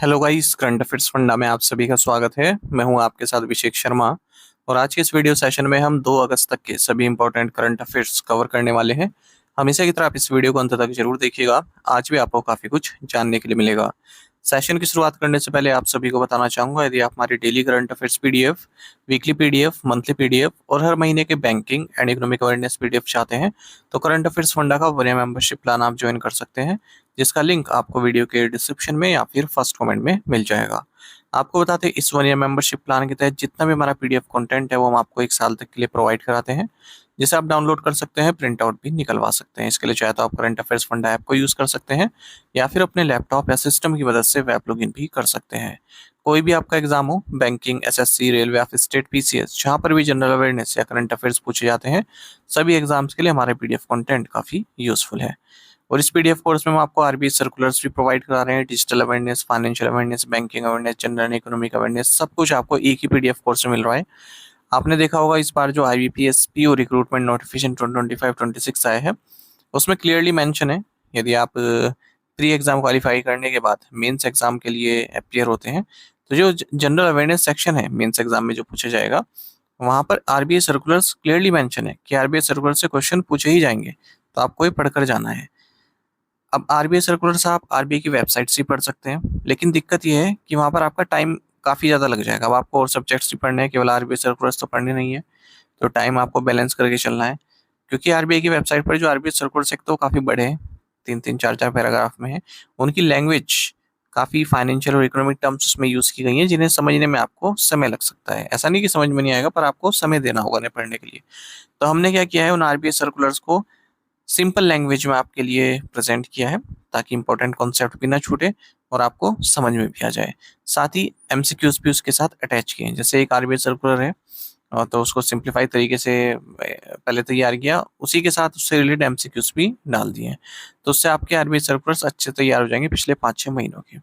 Hello guys, current affairs funda में आप सभी का स्वागत है। मैं हूं आपके साथ अभिषेक शर्मा। और आज के इस वीडियो सेशन में हम 2 अगस्त तक के सभी इंपॉर्टेंट करंट अफेयर्स कवर करने वाले हैं। हमेशा की तरह आप इस वीडियो को अंत तक जरूर देखिएगा। आज भी आपको काफी कुछ जानने के लिए मिलेगा। सेशन की शुरुआत करने से पहले आप सभी को बताना चाहूंगा, यदि आप हमारी daily current affairs PDF, weekly PDF, monthly PDF और हर महीने के banking and economic awareness PDF चाहते हैं तो करंट अफेयर्स फंडा का 1 ईयर मेंबरशिप प्लान आप ज्वाइन कर सकते हैं, जिसका लिंक आपको वीडियो के डिस्क्रिप्शन में या फिर फर्स्ट कमेंट में मिल जाएगा। आपको बताते हैं, इस 1 ईयर मेंबरशिप प्लान के तहत जितना भी हमारा पीडीएफ कंटेंट है वो हम आपको 1 साल तक के लिए प्रोवाइड कराते हैं, जिसे आप डाउनलोड कर सकते हैं, प्रिंट आउट भी निकलवा सकते हैं। इसके लिए चाहे तो आप करंट अफेयर्स फंडा ऐप को यूज कर सकते हैं या फिर अपने लैपटॉप या सिस्टम की मदद से वेब लॉगिन भी कर सकते हैं। कोई भी आपका एग्जाम हो, बैंकिंग, एसएससी, रेलवे या फिर स्टेट पीसीएस, जहां पर भी जनरल अवेयरनेस या करंट अफेयर्स पूछे जाते हैं, सभी एग्जाम्स के लिए हमारे पीडीएफ कंटेंट काफी यूजफुल है। और इस पीडीएफ कोर्स में हम आपको आरबीआई सर्कुलर्स भी प्रोवाइड करा रहे हैं। Digital awareness, financial awareness, banking awareness, general economic awareness, सब कुछ आपको एक ही पीडीएफ कोर्स में मिल रहा है। आपने देखा होगा इस बार जो आईबीपीएस पीओ रिक्रूटमेंट नोटिफिकेशन 2025-26 आया है, उसमें क्लियरली मेंशन है, यदि आप प्री एग्जाम क्वालिफाई करने के बाद मेंस एग्जाम के लिए अपियर होते हैं, तो जो जनरल अवेयरनेस सेक्शन है मेंस एग्जाम में जो पूछा जाएगा, वहां पर आरबीआई सर्कुलर्स क्लियरली मेंशन है कि आरबीआई सर्कुलर से क्वेश्चन पूछे ही जाएंगे, तो आपको ये पढ़कर जाना है। अब आरबीआई सर्कुलर्स आप आरबीआई की वेबसाइट से पढ़ सकते हैं, लेकिन दिक्कत यह है कि वहां पर आपका टाइम काफी ज्यादा लग जाएगा। अब आपको और सब्जेक्ट्स भी पढ़ने हैं, केवल आरबीआई सर्कुलर्स तो पढ़ने नहीं है, तो टाइम आपको बैलेंस करके चलना है। क्योंकि आरबीआई की वेबसाइट पर जो आरबीआई सर्कुलर्स एक तो काफी बड़े हैं, 3-3, 4-4 पैराग्राफ में है। उनकी लैंग्वेज काफी फाइनेंशियल और इकोनॉमिक टर्म्स उसमें यूज की गई हैं, जिन्हें समझने में आपको समय लग सकता है। ऐसा नहीं कि समझ में नहीं आएगा, पर आपको समय देना होगा उन्हें पढ़ने के लिए। तो हमने क्या किया है, उन आरबीआई सर्कुलर्स को सिंपल लैंग्वेज में आपके लिए प्रेजेंट किया है, ताकि इंपॉर्टेंट कॉन्सेप्ट भी ना छूटे और आपको समझ में भी आ जाए। साथ ही एमसीक्यूज भी उसके साथ अटैच किए हैं। जैसे एक आरबीआई सर्कुलर है, तो उसको सिंप्लीफाई तरीके से पहले तैयार किया, उसी के साथ उससे रिलेटेड एमसीक्यूज भी डाल दिए हैं। तो उससे आपके आरबीआई सर्कुलर्स अच्छे तैयार हो जाएंगे पिछले 5-6 महीनों के।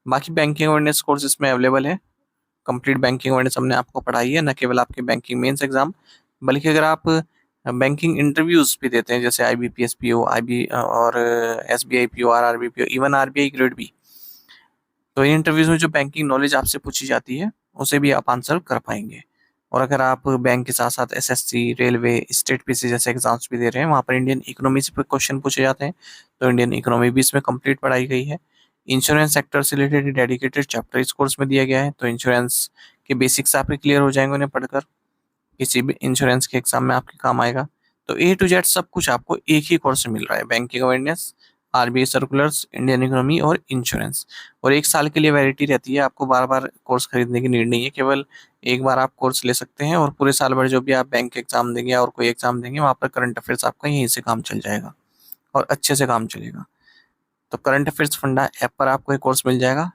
बाकी बैंकिंग अवेयरनेस कोर्स इसमें अवेलेबल है। कंप्लीट बैंकिंग अवेयरनेस हमने आपको पढ़ाई है, न केवल आपके बैंकिंग मेंस एग्जाम, बल्कि अगर आप बैंकिंग इंटरव्यूज भी देते हैं, जैसे आईबीपीएस पीओ, आईबी और SBI PO, RRB PO, even RBI grade B, तो इन इंटरव्यूज में जो बैंकिंग नॉलेज आपसे पूछी जाती है उसे भी आप आंसर कर पाएंगे। और अगर आप बैंक के साथ साथ एसएससी, रेलवे, स्टेट पीसी जैसे एग्जाम्स भी दे रहे हैं, वहाँ पर इंडियन इकोनॉमी से क्वेश्चन पूछे जाते हैं, तो इंडियन इकोनॉमी भी इसमें कंप्लीट पढ़ाई गई है। इंश्योरेंस सेक्टर से रिलेटेड डेडिकेटेड चैप्टर इस कोर्स में दिया गया है, तो इंश्योरेंस के बेसिक्स आपके क्लियर हो जाएंगे उन्हें पढ़कर, किसी भी इंश्योरेंस के एग्जाम में आपके काम आएगा। तो ए टू जेड सब कुछ आपको एक ही कोर्स में मिल रहा है, banking awareness, RBI circulars, Indian economy और इंश्योरेंस। और 1 साल के लिए वैलिडिटी रहती है, आपको बार बार कोर्स खरीदने की नीड नहीं है, केवल एक बार आप कोर्स ले सकते हैं और पूरे साल भर जो भी आप बैंक एग्जाम देंगे और कोई एग्जाम देंगे, वहाँ पर करंट अफेयर्स आपका यहीं से काम चल जाएगा और अच्छे से काम चलेगा। तो करंट अफेयर्स फंडा ऐप पर आपको एक कोर्स मिल जाएगा।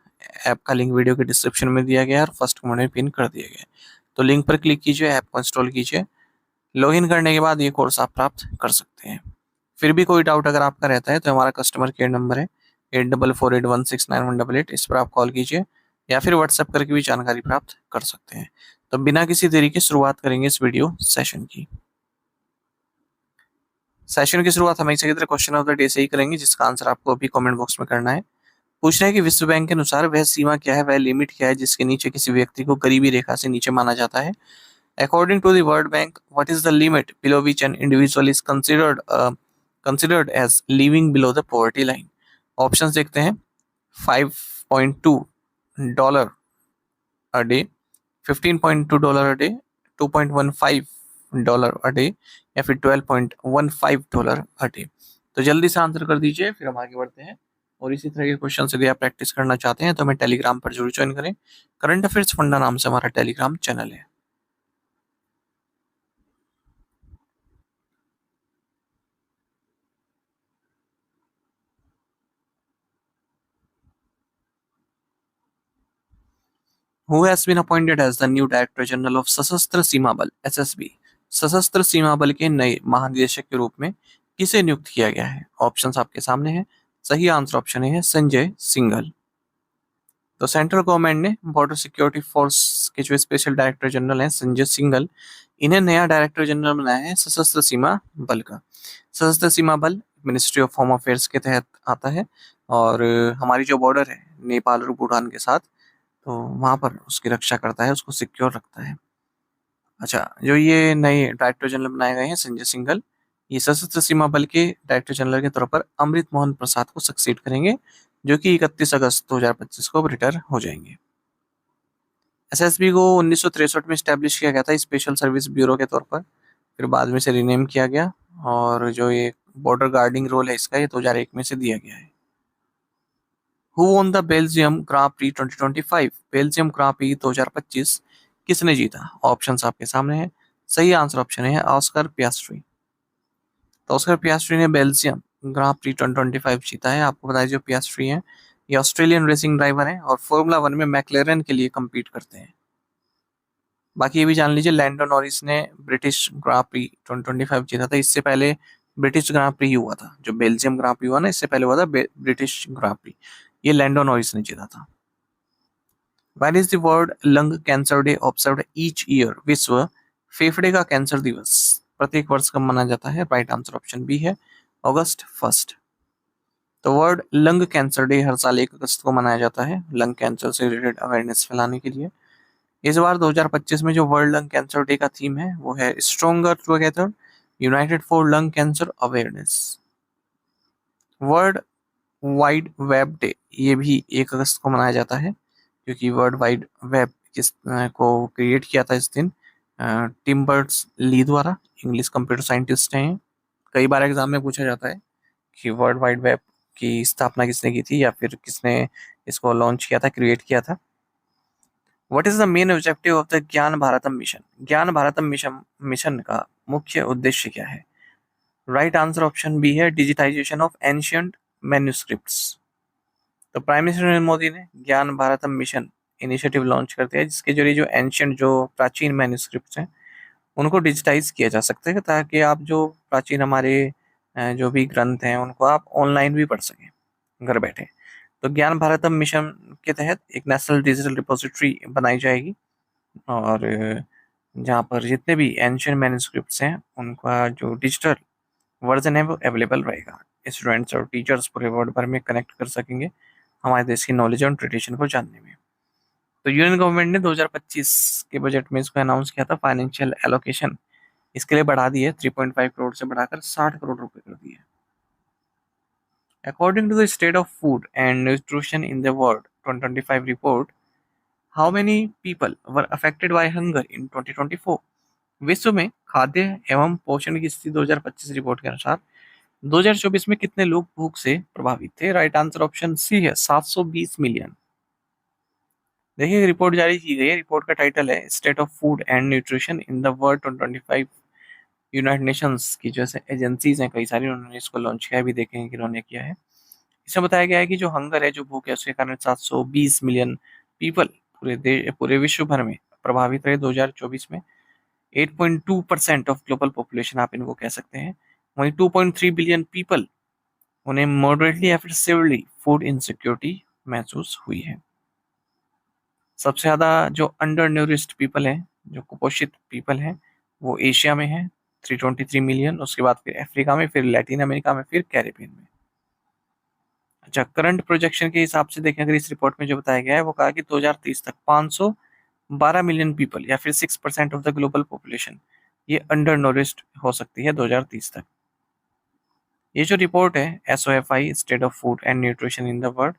ऐप का लिंक वीडियो के डिस्क्रिप्शन में दिया गया है और फर्स्ट कमेंट में पिन कर दिया गया है। तो लिंक पर क्लिक कीजिए, ऐप को इंस्टॉल कीजिए। लॉगिन करने के बाद ये कोर्स आप प्राप्त कर सकते हैं। फिर भी कोई डाउट अगर आपका रहता है तो हमारा कस्टमर केयर नंबर है 8448169188, इस पर आप कॉल कीजिए या फिर व्हाट्सएप करके भी जानकारी प्राप्त कर सकते हैं। तो बिना किसी देरी के शुरुआत करेंगे इस वीडियो सेशन की। सेशन की शुरुआत हमेशा की तरह क्वेश्चन ऑफ द डे से ही करेंगे, जिसका आंसर आपको अभी कमेंट बॉक्स में करना है। पूछ रहे हैं कि विश्व बैंक के अनुसार वह सीमा क्या है, वह लिमिट क्या है जिसके नीचे किसी व्यक्ति को गरीबी रेखा से नीचे माना जाता है। According to the World Bank, what is the limit below which an individual is considered as living below the poverty line? Options देखते हैं। $5.2 a day, $15.2 a day, $2.15 a day या फिर $12.15 a day। तो जल्दी से आंसर कर दीजिए, फिर हम आगे बढ़ते हैं। और इसी तरह के क्वेश्चन यदि आप प्रैक्टिस करना चाहते हैं तो हमें टेलीग्राम पर जरूर ज्वाइन करें। करंट अफेयर्स फंडा नाम से हमारा टेलीग्राम चैनल है। Who has been appointed as the new Director General of सशस्त्र सीमा बल (SSB)? सशस्त्र सीमा बल के नए महानिदेशक के रूप में किसे नियुक्त किया गया है? ऑप्शंस आपके सामने हैं। सही आंसर ऑप्शन है संजय सिंघल। तो सेंट्रल गवर्नमेंट ने बॉर्डर सिक्योरिटी फोर्स के जो स्पेशल डायरेक्टर जनरल हैं संजय सिंघल, इन्हें नया डायरेक्टर जनरल बनाया है सशस्त्र सीमा बल का। सशस्त्र सीमा बल मिनिस्ट्री ऑफ होम अफेयर्स के तहत आता है और हमारी जो बॉर्डर है नेपाल और भूटान के साथ, तो वहाँ पर उसकी रक्षा करता है, उसको सिक्योर रखता है। अच्छा, जो ये नए डायरेक्टर जनरल बनाए गए हैं संजय सिंघल, ये सशस्त्र सीमा बल के डायरेक्टर जनरल के तौर पर अमृत मोहन प्रसाद को सक्सीड करेंगे, जो कि 31 अगस्त 2025 को रिटायर हो जाएंगे। एसएसबी को 1963 में स्टैब्लिश किया गया था स्पेशल सर्विस ब्यूरो के तौर पर, फिर बाद में से रीनेम किया गया, और जो ये बॉर्डर गार्डिंग रोल है इसका, ये 2001 में से दिया गया है। Who won the Belgium Grand Prix 2025? Belgium Grand Prix 2025 किसने जीता? ऑप्शंस आपके सामने हैं। सही आंसर ऑप्शन है ऑस्कर पियास्ट्री। तो ऑस्कर पियास्ट्री ने बेल्जियम ग्रां प्री 2025 जीता है। आपको बताया, जो पियास्ट्री हैं ये ऑस्ट्रेलियन रेसिंग ड्राइवर हैं और फॉर्मूला 1 में मैक्लेरन के लिए compete करते हैं। बाकी ये भी जान लीजिए, लैंडो नॉरिस ने ब्रिटिश ग्रां प्री 2025 जीता था। इससे पहले ब्रिटिश ग्रां प्री हुआ था, जो बेल्जियम ग्रां प्री हुआ ना, इससे पहले हुआ था ब्रिटिश ग्रां प्री। ये लैंडो नॉरिस ने जीता था। When is the World Lung Cancer Day observed each year? विश्व फेफड़े का कैंसर दिवस प्रत्येक वर्ष कब मनाया जाता है? राइट आंसर ऑप्शन बी है अगस्त 1। तो वर्ल्ड लंग कैंसर डे हर साल 1 अगस्त को मनाया जाता है, लंग कैंसर से रिलेटेड अवेयरनेस फैलाने के लिए। इस बार 2025 में जो वर्ल्ड लंग कैंसर डे का थीम है वो है stronger together, United for lung cancer awareness. World wide web day, ये भी 1 अगस्त को मनाया जाता है, क्योंकि वर्ल्ड वाइड वेब को क्रिएट किया था इस दिन टिम बर्न्स ली द्वारा। इंग्लिश कंप्यूटर साइंटिस्ट हैं। कई बार एग्जाम में पूछा जाता है कि वर्ल्ड वाइड वेब की स्थापना किसने की थी, या फिर किसने इसको लॉन्च किया था, क्रिएट किया था। What is the main objective of the ज्ञान भारतम मिशन? ज्ञान भारतम मिशन का मुख्य उद्देश्य क्या है? राइट आंसर ऑप्शन बी है डिजिटाइजेशन ऑफ एंशियंट मैन्युस्क्रिप्ट्स। तो प्राइम मिनिस्टर नरेंद्र मोदी ने ज्ञान भारतम मिशन इनिशिएटिव लॉन्च कर दिया, जिसके जरिए जो एंशियंट, जो प्राचीन मैन्युस्क्रिप्ट्स हैं, उनको डिजिटाइज किया जा सकता है, ताकि आप जो प्राचीन हमारे जो भी ग्रंथ हैं उनको आप ऑनलाइन भी पढ़ सकें घर बैठे। तो ज्ञान भारतम मिशन के तहत एक नेशनल डिजिटल रिपोजिटरी बनाई जाएगी, और जहाँ पर जितने भी एंशियंट मैन्युस्क्रिप्ट्स हैं उनका जो डिजिटल वर्जन है वो अवेलेबल रहेगा। स्टूडेंट्स और टीचर्स पूरे वर्ल्ड भर में कनेक्ट कर सकेंगे हमारे देश की नॉलेज और ट्रेडिशन को जानने में। तो यूनियन गवर्नमेंट ने 2025 के बजट में इसको अनाउंस किया था, फाइनेंशियल एलोकेशन इसके लिए बढ़ा दी है, 3.5 करोड़ से बढ़ाकर 60 करोड़ रुपए कर दिए। According to the state of food and nutrition in the world 2025 report, how many people were affected by hunger in 2024? विश्व में खाद्य एवं पोषण की स्थिति 2025 रिपोर्ट के अनुसार 2024 में कितने लोग भूख से प्रभावित थे? राइट आंसर ऑप्शन सी है 720 मिलियन। देखिए, रिपोर्ट जारी की गई है, रिपोर्ट का टाइटल है state of food and nutrition in the world 2025। United Nations की जैसे एजेंसीज हैं कई सारी, उन्होंने इसको लॉन्च किया है, भी देखेंगे कि उन्होंने किया है। इसमें बताया गया है कि जो हंगर है, जो भूख है, उसके कारण 720 मिलियन पीपल पूरे विश्व भर में प्रभावित रहे 2024 में। 8.2% ऑफ ग्लोबल पॉपुलेशन आप इनको कह सकते हैं। वहीं 2.3 बिलियन पीपल, उन्हें मॉडरेटली या फिर सिवियरली फूड इनसिक्योरिटी महसूस हुई है। सबसे ज़्यादा जो अंडर न्यूरिश्ड पीपल हैं, जो कुपोषित पीपल हैं, वो एशिया में है 323 मिलियन, उसके बाद फिर अफ्रीका में, फिर लैटिन अमेरिका में, फिर कैरेबियन में। अच्छा, करंट प्रोजेक्शन के हिसाब से देखें अगर इस रिपोर्ट में जो बताया गया है, वो कहा कि 2030 तक 512 मिलियन पीपल या फिर 6% ऑफ द ग्लोबल पॉपुलेशन ये अंडर नोरिश्ड हो सकती है 2030 तक। ये जो रिपोर्ट है SOFI state of food and nutrition in the world,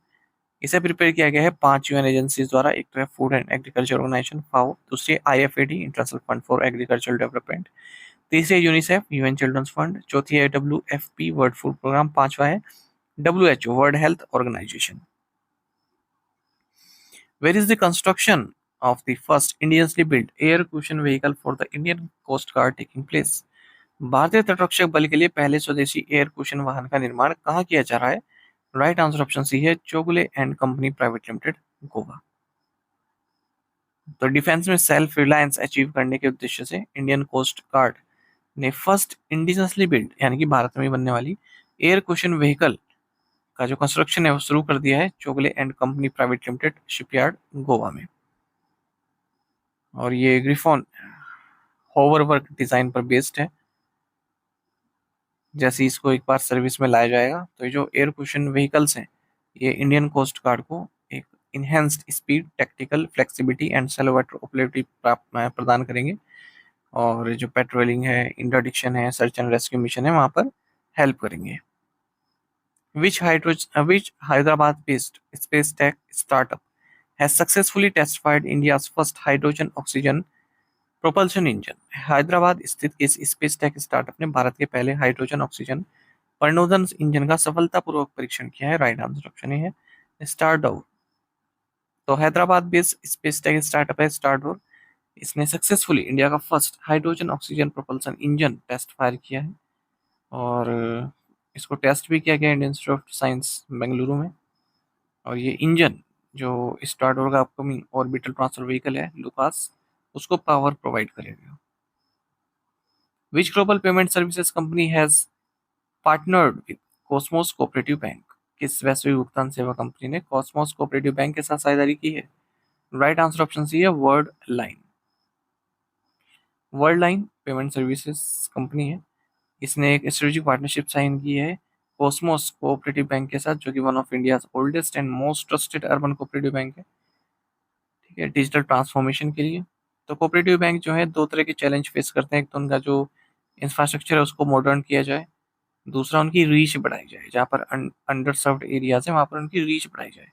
इसे प्रिपेयर किया गया है 5 UN एजेंसीज द्वारा। एक तो है Food and Agriculture Organization FAO, दूसरी IFAD International Fund for Agricultural Development, तीसरी है यूनिसेफ UN चिल्ड्रंस फंड, चौथी है WFP वर्ल्ड फूड प्रोग्राम, पांचवा है WHO world health organisation. Where is the construction of the first Indianly built air cushion vehicle for the Indian coast guard taking place? भारतीय तटरक्षक बल के लिए पहले स्वदेशी एयर क्रूशन वाहन का निर्माण कहाँ किया जा रहा है? राइट आंसर ऑप्शन सी है Chogle and company private limited, Goa. तो डिफेंस में सेल्फ रिलायंस अचीव करने के उद्देश्य से इंडियन कोस्ट गार्ड ने फर्स्ट इंडिजिनसली बिल्ड, यानी कि भारत में बनने वाली एयर क्वेश्चन व्हीकल का जो कंस्ट्रक्शन है वो शुरू कर दिया है Chogle and company private limited shipyard, Goa में। और ये ग्रिफॉन होवर वर्क डिजाइन पर बेस्ड है। जैसे इसको एक बार सर्विस में लाया जाएगा तो ये जो एयर क्वेश्चन व्हीकल्स हैं ये इंडियन कोस्ट गार्ड को एक enhanced speed, tactical flexibility and सैल्वेटर ऑपरेटिव प्रदान करेंगे। और जो पेट्रोलिंग है, इंटरडिक्शन है, सर्च एंड रेस्क्यू मिशन है, वहां पर हेल्प करेंगे। Which Hyderabad-based space tech startup has successfully testified India's first hydrogen oxygen propulsion engine? Hyderabad स्थित इस स्पेस टेक स्टार्टअप ने भारत के पहले हाइड्रोजन ऑक्सीजन प्रणोदन इंजन का सफलतापूर्वक परीक्षण किया है। राइट आंसर ऑप्शन है स्टारडोर। तो Hyderabad based space tech startup है स्टारडोर। इसने सक्सेसफुली इंडिया का first hydrogen oxygen propulsion engine test fire किया है। और इसको टेस्ट भी किया गया Indian institute of science Bengaluru में। और ये इंजन जो स्टारडोर का अपकमिंग ऑर्बिटल ट्रांसफर व्हीकल है लुकास, उसको पावर प्रोवाइड करेगा। Which global payment services company has partnered with Cosmos cooperative bank? किस वैश्विक भुगतान सेवा कंपनी ने कॉस्मोस कोऑपरेटिव बैंक के साथ साझेदारी की है? राइट आंसर ऑप्शन सी है world line. World line payment services company है। इसने एक स्ट्रेटेजिक पार्टनरशिप साइन की है कॉस्मोस कोऑपरेटिव बैंक के साथ, जो कि one of India's oldest and most trusted urban cooperative bank है। ठीक है, डिजिटल ट्रांसफॉर्मेशन के लिए। तो कोऑपरेटिव बैंक जो है दो तरह के चैलेंज फेस करते हैं। एक तो उनका जो इंफ्रास्ट्रक्चर है उसको मॉडर्न किया जाए, दूसरा उनकी रीच बढ़ाई जाए। जहाँ पर अंडर सर्व्ड एरियाज है वहाँ पर उनकी रीच बढ़ाई जाए।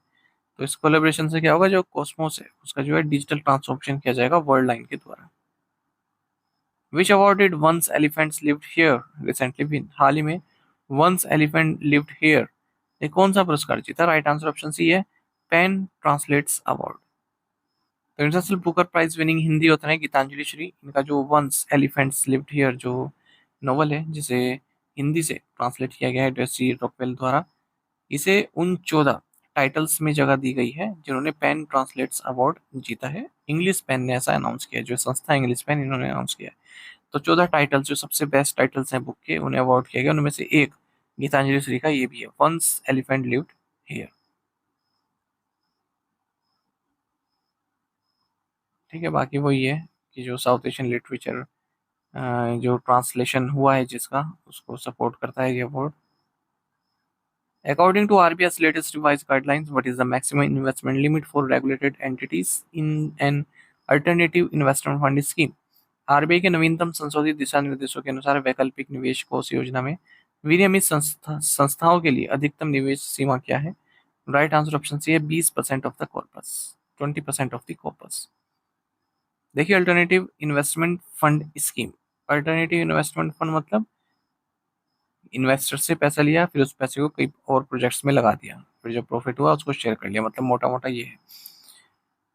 तो इस कोलेब्रेशन से क्या होगा, जो कॉस्मोस है उसका जो है डिजिटल ट्रांसफॉर्मेशन किया जाएगा वर्ल्ड लाइन के द्वारा। Which awarded once elephants lived here recently win? हाल ही में वंस एलिफेंट लिव्ड हियर ये कौन सा पुरस्कार जीता? राइट आंसर ऑप्शन सी है पेन ट्रांसलेट्स अवार्ड। तो International Booker Prize winning Hindi होता है गीतांजलि श्री। इनका जो वंस एलिफेंट्स लिव्ड हियर जो नॉवल है, जिसे हिंदी से ट्रांसलेट किया गया है डेसी रॉकवेल द्वारा, इसे उन 14 टाइटल्स में जगह दी गई है जिन्होंने पेन ट्रांसलेट्स अवार्ड जीता है। इंग्लिश पेन ने ऐसा अनाउंस किया है, जो संस्था इंग्लिश पेन इन्होंने अनाउंस किया है। तो 14 टाइटल्स जो सबसे बेस्ट टाइटल्स हैं बुक के, उन्हें अवार्ड किया गया। उनमें से एक गीतांजलि श्री का ये भी है, वंस एलिफेंट लिव्ड हियर। ठीक है, बाकी वही है कि जो साउथ एशियन लिटरेचर जो ट्रांसलेशन हुआ है जिसका, उसको सपोर्ट करता है ये award. According to RBI's latest revised guidelines, what is the maximum investment limit for regulated entities in an alternative investment fund scheme? RBI के नवीनतम संशोधित दिशा निर्देशों के अनुसार वैकल्पिक निवेश कोष योजना में विनियमित संस्थाओं के लिए अधिकतम निवेश सीमा क्या है? राइट आंसर ऑप्शन सी है 20% of the corpus, 20% of the corpus. देखिए, alternative investment fund scheme, alternative investment fund मतलब इन्वेस्टर से पैसा लिया, फिर उस पैसे को कई और प्रोजेक्ट्स में लगा दिया, फिर जो प्रॉफिट हुआ उसको शेयर कर लिया, मतलब मोटा मोटा ये है।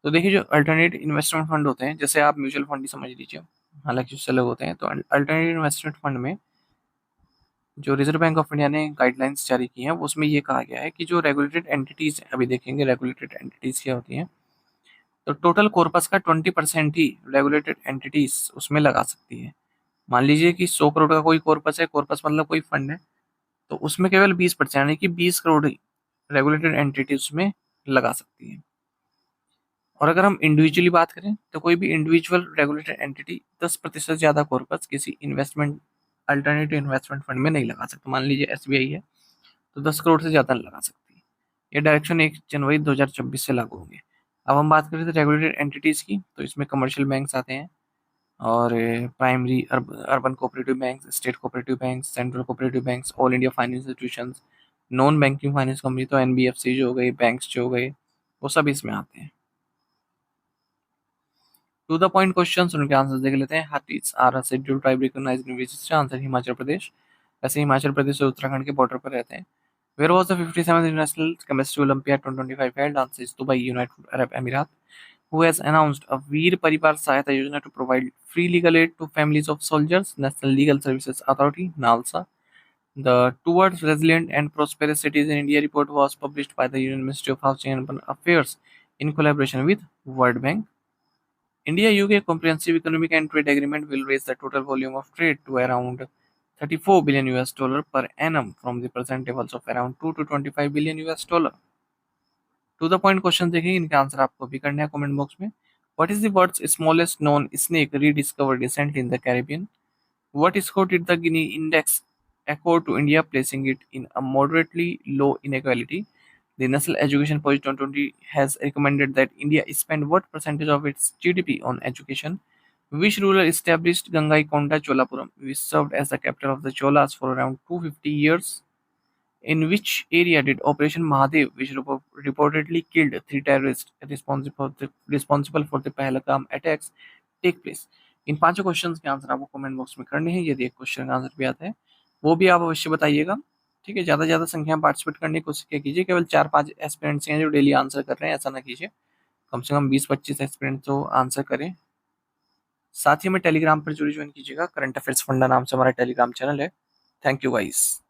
तो देखिए, जो अल्टरनेटिव इन्वेस्टमेंट फंड होते हैं, जैसे आप म्यूचुअल फंड ही समझ लीजिए, हालांकि उससे अलग होते हैं। तो अल्टरनेटिव इन्वेस्टमेंट फंड में जो रिजर्व बैंक ऑफ इंडिया ने गाइडलाइंस जारी की हैं, उसमें ये कहा गया है कि जो रेगुलेटेड एंटिटीज हैं, अभी देखेंगे रेगुलेटेड एंटिटीज क्या होती हैं। तो टोटल कॉर्पस का 20% ही रेगुलेटेड एंटिटीज उसमें लगा सकती है। मान लीजिए कि 100 करोड़ का कोई कॉर्पस है, कॉर्पस मतलब कोई फंड है, तो उसमें केवल 20%, यानी कि 20 करोड़ ही रेगुलेटेड एंटिटी उसमें लगा सकती है। और अगर हम इंडिविजुअली बात करें, तो कोई भी इंडिविजुअल रेगुलेटेड एंटिटी 10% ज्यादा कॉर्पस किसी इन्वेस्टमेंट अल्टरनेटिव इन्वेस्टमेंट फंड में नहीं लगा सकता। मान लीजिए एसबीआई है, तो 10 करोड़ से ज्यादा नहीं लगा सकती। ये डायरेक्शन 1 जनवरी 2024 से लागू होंगे। अब हम बात करें तो रेगुलेटेड एंटिटीज की, तो इसमें कमर्शियल बैंक्स आते हैं, और primary urban cooperative bank, state cooperative bank, central cooperative banks, all India finance institutions, non banking finance company, तो एनबीएफसी जो हो गई, बैंक्स जो हो गए, वो सब इसमें आते हैं। टू द पॉइंट क्वेश्चन, उनके आंसर देख लेते हैं। Hattis are scheduled tribe recognised university, answer Himachal Pradesh. वैसे हिमाचल प्रदेश और उत्तराखंड के बॉर्डर पर रहते हैं। Where was the 57th International Chemistry Olympiad 2025 held? Answer is Dubai, United Arab Emirates. Who has announced a Veer Parivar Sahayata Yojana to provide free legal aid to families of soldiers? National Legal Services Authority, NALSA. The Towards Resilient and Prosperous Cities in India report was published by the Union Ministry of Housing and Urban Affairs in collaboration with World Bank. India-UK Comprehensive Economic and Trade Agreement will raise the total volume of trade to around 34 billion US dollar per annum from the present levels of around 2 to 25 billion US dollar. To the point question देखेंगे, इनके answer आपको भी करना है comment box में। What is the world's smallest known snake rediscovered recently in the Caribbean? What score did the Gini index accord to India, placing it in a moderately low inequality? The National Education Policy 2020 has recommended that India spend what percentage of its GDP on education? Which ruler established Gangaikonda Cholapuram, which served as the capital of the Cholas for around 250 years? In which area did Operation Mahadev, which reportedly killed three terrorists responsible for the Pahalgam attacks, take place? इन पांचों questions के answer आपको comment box में करने हैं। यदि एक question का answer भी आता है वो भी आप अवश्य बताइएगा। ठीक है, ज़्यादा से ज़्यादा संख्या में पार्टिसिपेट करने की कोशिश कीजिए। केवल 4-5 एस्पिरेंट्स हैं जो डेली आंसर कर रहे हैं, ऐसा ना कीजिए। कम से कम 20-25 एस्पिरेंट तो आंसर करें। साथ ही हमें टेलीग्राम पर जरूर ज्वाइन कीजिएगा। करंट अफेयर्स फंडा नाम से हमारा टेलीग्राम चैनल है। Thank you guys.